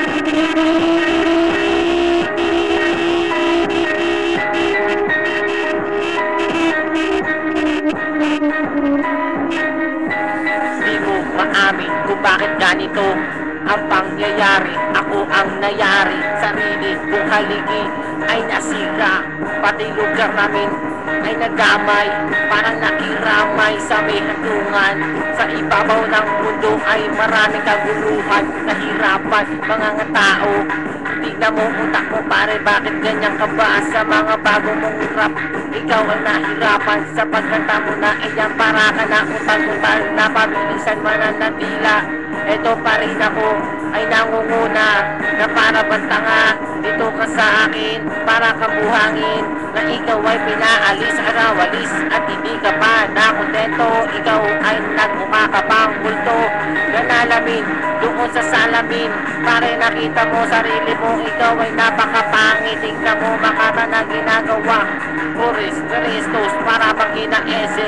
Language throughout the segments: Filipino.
Di mo maamin kung bakit ganito ang pangyayari. Ako ang nayari, sarili kong haligi ay nasira, pati lugar namin ay nagamay, parang nakiramay sa may handungan. Sa ibabaw ng mundo ay maraming kaguluhan, nahirapan mga nga tao. Tignan mo utak mo pare, bakit ganyan ka ba sa mga bago mong rap? Ikaw ang nahirapan sa pagkanta mo na iyan, para ka na utang-utang, napabilisan mananatila. Eto pa rin ako ay nangunguna na para bang tanga. Dito ka sa akin para kabuhangin, na ikaw ay pinaalis, arawalis at hindi ka pa nakontento. Ikaw ay nagmukha ka pang multo na nalamin doon sa salamin. Pare nakita mo sarili mo, ikaw ay napakapangit. Tingnan mo makata na ginagawa, Puris, Christos, para bang ina-ese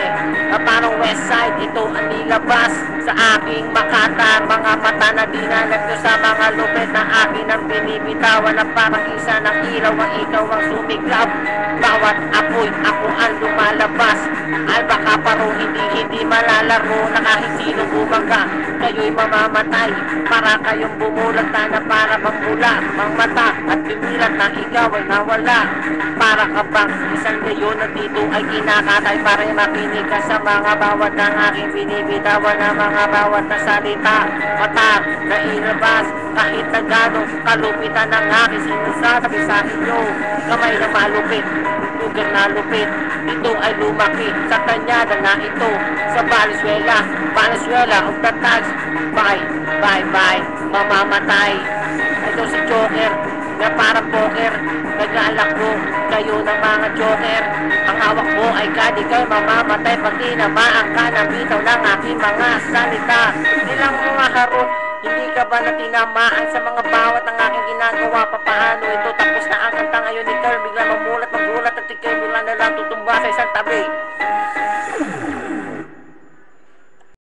na parang west side. Ito ang nilabas sa aking makata, mga mata na dinalag ko sa mga lupit na akin ang binibitawan, na parang isa ng ilaw ang ikaw ang sumiklab. Bawat apoy ako ang lumalabas, ay baka paro hindi malalaro na kahit sino bumangga. Kayo'y mamamatay, para kayong bumulag na para mangmula ang mata at bimilat na ikaw ay nawala. Para ka bang isang gayon na dito ay kinakatay, para makinig ka sa mga bawat ng aking binibitawan, na mga bawat na salita mata na ilabas. Kahit na gano'ng kalupitan ng aking sinasabi sa inyo, kamay na malupit, lugar na lupit, ito ay lumaki sa kanyada na ito, sa Valenzuela of the tags. Bye, mamamatay. Ito si Joker na parang poker, nag-aalako kayo ng mga joker. Ang hawak mo ay kadi kayo mamamatay pag tinamaan ka ng bitaw ng aking mga salita. Ilang mga harot, hindi ka ba na tinamaan sa mga bawat ng aking ginagawa? Papaano ito? Tapos na ang kanta ngayon ni Carl, bigla magulat at ikaw bigla na lang tutumba sa isang tabi.